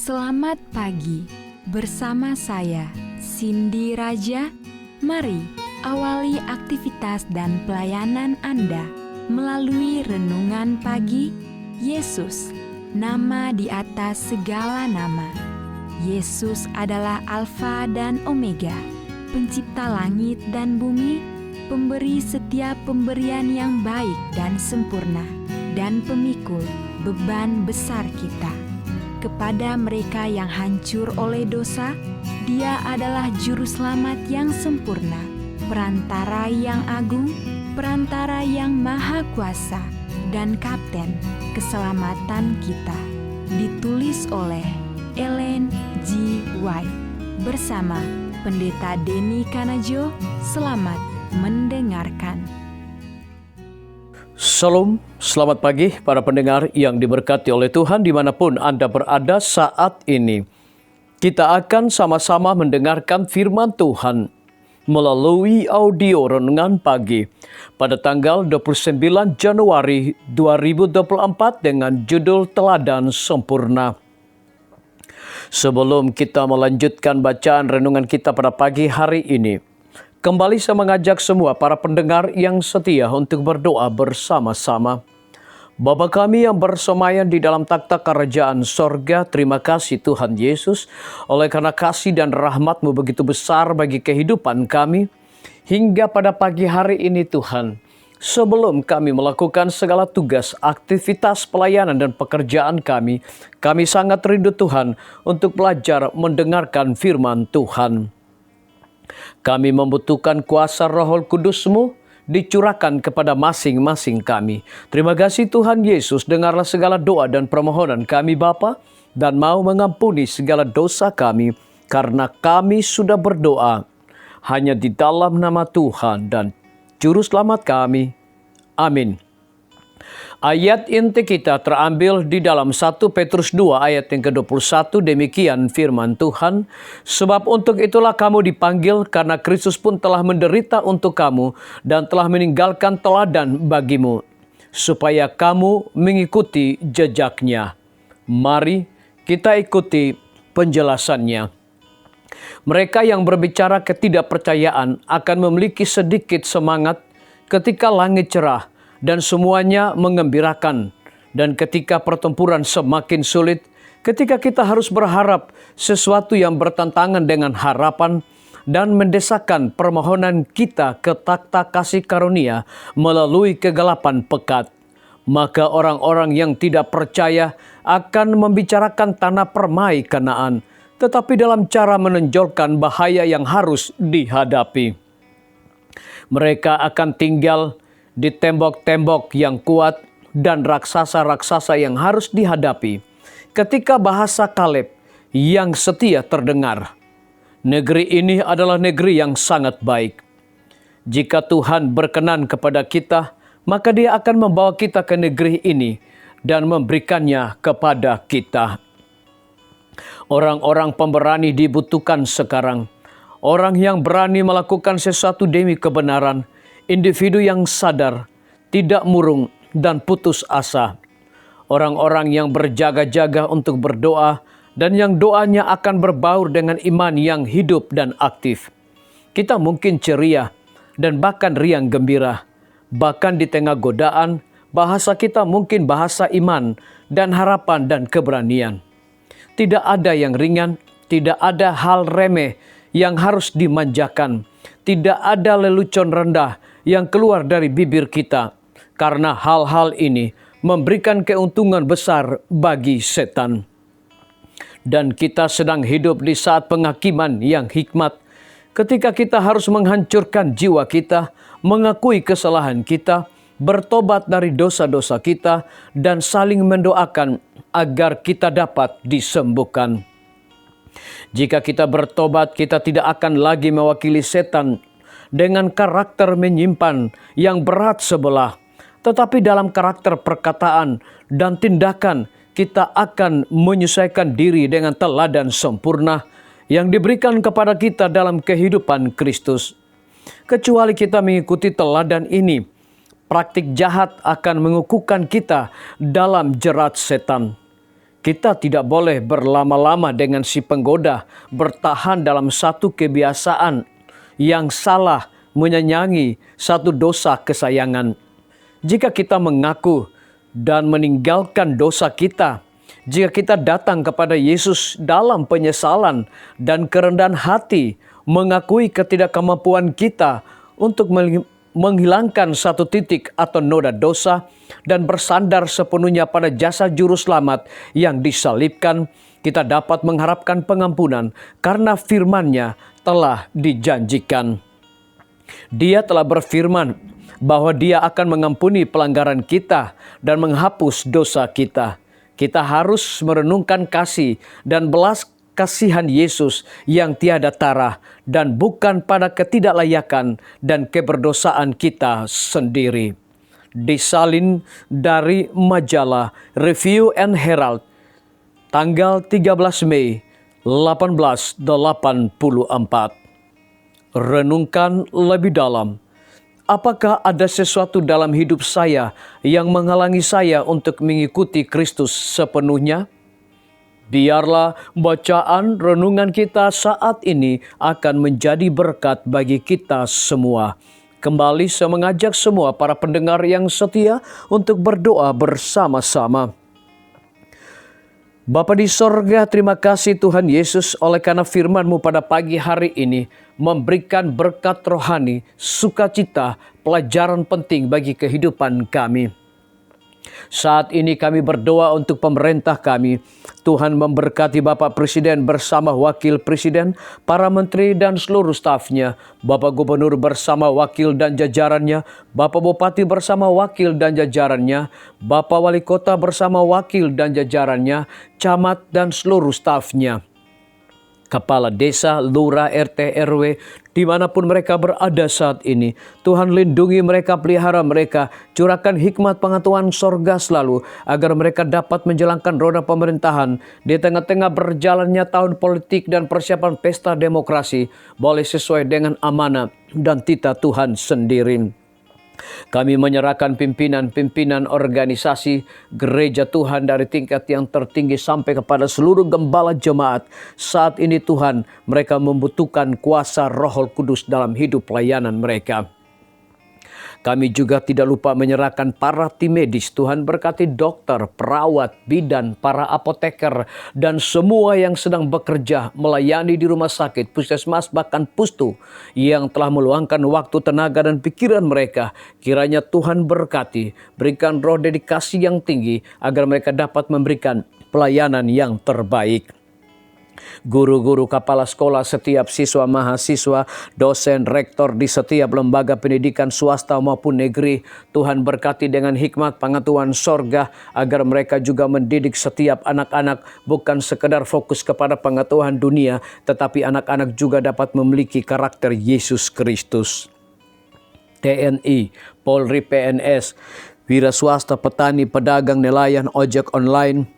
Selamat pagi, bersama saya, Cindy Raja. Mari awali aktivitas dan pelayanan Anda melalui renungan pagi. Yesus, nama di atas segala nama. Yesus adalah Alfa dan Omega, pencipta langit dan bumi, pemberi setiap pemberian yang baik dan sempurna, dan pemikul beban besar kita. Kepada mereka yang hancur oleh dosa, Dia adalah juru selamat yang sempurna, perantara yang agung, perantara yang maha kuasa, dan kapten keselamatan kita. Ditulis oleh Ellen G. White bersama Pendeta Denny Kanajo. Selamat mendengarkan. Shalom, selamat pagi para pendengar yang diberkati oleh Tuhan dimanapun Anda berada saat ini. Kita akan sama-sama mendengarkan firman Tuhan melalui audio renungan pagi pada tanggal 29 Januari 2024 dengan judul Teladan Sempurna. Sebelum kita melanjutkan bacaan renungan kita pada pagi hari ini, kembali saya mengajak semua para pendengar yang setia untuk berdoa bersama-sama. Bapa kami yang bersemayam di dalam takhta kerajaan sorga, terima kasih Tuhan Yesus, oleh karena kasih dan rahmat-Mu begitu besar bagi kehidupan kami. Hingga pada pagi hari ini Tuhan, sebelum kami melakukan segala tugas, aktivitas pelayanan dan pekerjaan kami sangat rindu Tuhan untuk belajar mendengarkan firman Tuhan. Kami membutuhkan kuasa Roh Kudus-Mu dicurahkan kepada masing-masing kami. Terima kasih Tuhan Yesus, dengarlah segala doa dan permohonan kami Bapa, dan mau mengampuni segala dosa kami, karena kami sudah berdoa hanya di dalam nama Tuhan dan Juru Selamat kami. Amin. Ayat inti kita terambil di dalam 1 Petrus 2 ayat yang ke-21, demikian firman Tuhan. Sebab untuk itulah kamu dipanggil, karena Kristus pun telah menderita untuk kamu dan telah meninggalkan teladan bagimu, supaya kamu mengikuti jejaknya. Mari kita ikuti penjelasannya. Mereka yang berbicara ketidakpercayaan akan memiliki sedikit semangat ketika langit cerah dan semuanya menggembirakan. Dan ketika pertempuran semakin sulit, ketika kita harus berharap sesuatu yang bertentangan dengan harapan dan mendesakkan permohonan kita ke takhta kasih karunia melalui kegelapan pekat, maka orang-orang yang tidak percaya akan membicarakan tanah permai Kanaan, tetapi dalam cara menonjolkan bahaya yang harus dihadapi. Mereka akan tinggal di tembok-tembok yang kuat dan raksasa-raksasa yang harus dihadapi. Ketika bahasa Kaleb yang setia terdengar, negeri ini adalah negeri yang sangat baik. Jika Tuhan berkenan kepada kita, maka Dia akan membawa kita ke negeri ini dan memberikannya kepada kita. Orang-orang pemberani dibutuhkan sekarang. Orang yang berani melakukan sesuatu demi kebenaran. Individu yang sadar, tidak murung, dan putus asa. Orang-orang yang berjaga-jaga untuk berdoa dan yang doanya akan berbaur dengan iman yang hidup dan aktif. Kita mungkin ceria dan bahkan riang gembira. Bahkan di tengah godaan, bahasa kita mungkin bahasa iman dan harapan dan keberanian. Tidak ada yang ringan, tidak ada hal remeh yang harus dimanjakan. Tidak ada lelucon rendah yang keluar dari bibir kita, karena hal-hal ini memberikan keuntungan besar bagi setan. Dan kita sedang hidup di saat penghakiman yang hikmat, ketika kita harus menghancurkan jiwa kita, mengakui kesalahan kita, bertobat dari dosa-dosa kita, dan saling mendoakan agar kita dapat disembuhkan. Jika kita bertobat, kita tidak akan lagi mewakili setan dengan karakter menyimpan yang berat sebelah. Tetapi dalam karakter perkataan dan tindakan, kita akan menyesuaikan diri dengan teladan sempurna yang diberikan kepada kita dalam kehidupan Kristus. Kecuali kita mengikuti teladan ini, praktik jahat akan mengukuhkan kita dalam jerat setan. Kita tidak boleh berlama-lama dengan si penggoda, bertahan dalam satu kebiasaan yang salah, menyenangi satu dosa kesayangan. Jika kita mengaku dan meninggalkan dosa kita, jika kita datang kepada Yesus dalam penyesalan dan kerendahan hati, mengakui ketidakmampuan kita untuk menghilangkan satu titik atau noda dosa dan bersandar sepenuhnya pada jasa juru selamat yang disalibkan, kita dapat mengharapkan pengampunan karena firman-Nya telah dijanjikan. Dia telah berfirman bahwa Dia akan mengampuni pelanggaran kita dan menghapus dosa kita. Kita harus merenungkan kasih dan belas kasihan Yesus yang tiada tara dan bukan pada ketidaklayakan dan keberdosaan kita sendiri. Disalin dari majalah Review and Herald, tanggal 13 Mei 1884. Renungkan lebih dalam. Apakah ada sesuatu dalam hidup saya yang menghalangi saya untuk mengikuti Kristus sepenuhnya? Biarlah bacaan renungan kita saat ini akan menjadi berkat bagi kita semua. Kembali saya mengajak semua para pendengar yang setia untuk berdoa bersama-sama. Bapa di sorga, terima kasih Tuhan Yesus oleh karena firman-Mu pada pagi hari ini memberikan berkat rohani, sukacita, pelajaran penting bagi kehidupan kami. Saat ini kami berdoa untuk pemerintah kami. Tuhan memberkati Bapak Presiden bersama Wakil Presiden, para menteri dan seluruh stafnya, Bapak Gubernur bersama wakil dan jajarannya, Bapak Bupati bersama wakil dan jajarannya, Bapak Wali Kota bersama wakil dan jajarannya, camat dan seluruh stafnya, kepala desa, lurah, RT, RW, dimanapun mereka berada saat ini. Tuhan lindungi mereka, pelihara mereka, curahkan hikmat pengetahuan sorga selalu, agar mereka dapat menjalankan roda pemerintahan di tengah-tengah berjalannya tahun politik dan persiapan pesta demokrasi, boleh sesuai dengan amanah dan titah Tuhan sendiri. Kami menyerahkan pimpinan-pimpinan organisasi gereja Tuhan dari tingkat yang tertinggi sampai kepada seluruh gembala jemaat. Saat ini Tuhan, mereka membutuhkan kuasa Roh Kudus dalam hidup pelayanan mereka. Kami juga tidak lupa menyerahkan para tim medis. Tuhan berkati dokter, perawat, bidan, para apoteker, dan semua yang sedang bekerja melayani di rumah sakit, puskesmas, bahkan pustu yang telah meluangkan waktu, tenaga, dan pikiran mereka. Kiranya Tuhan berkati, berikan roh dedikasi yang tinggi agar mereka dapat memberikan pelayanan yang terbaik. Guru-guru, kepala sekolah, setiap siswa, mahasiswa, dosen, rektor di setiap lembaga pendidikan swasta maupun negeri, Tuhan berkati dengan hikmat pengetahuan sorga agar mereka juga mendidik setiap anak-anak bukan sekedar fokus kepada pengetahuan dunia, tetapi anak-anak juga dapat memiliki karakter Yesus Kristus. TNI, Polri, PNS, wira swasta, petani, pedagang, nelayan, ojek online,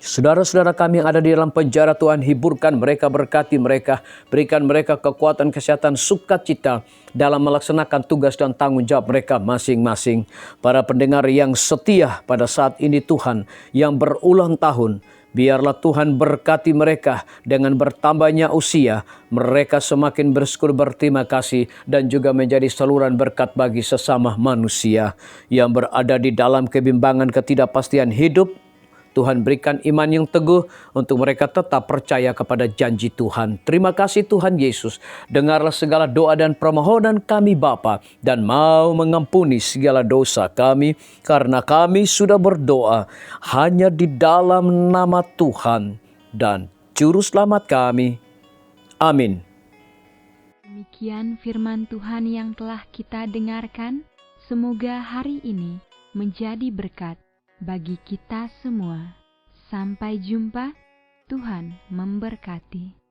saudara-saudara kami yang ada di dalam penjara, Tuhan hiburkan mereka, berkati mereka, berikan mereka kekuatan, kesehatan, sukacita dalam melaksanakan tugas dan tanggung jawab mereka masing-masing. Para pendengar yang setia pada saat ini Tuhan, yang berulang tahun, biarlah Tuhan berkati mereka dengan bertambahnya usia, mereka semakin bersyukur, berterima kasih, dan juga menjadi saluran berkat bagi sesama manusia yang berada di dalam kebimbangan ketidakpastian hidup. Tuhan berikan iman yang teguh untuk mereka tetap percaya kepada janji Tuhan. Terima kasih Tuhan Yesus. Dengarlah segala doa dan permohonan kami Bapa, dan mau mengampuni segala dosa kami, karena kami sudah berdoa hanya di dalam nama Tuhan dan Juru Selamat kami. Amin. Demikian firman Tuhan yang telah kita dengarkan. Semoga hari ini menjadi berkat bagi kita semua. Sampai jumpa, Tuhan memberkati.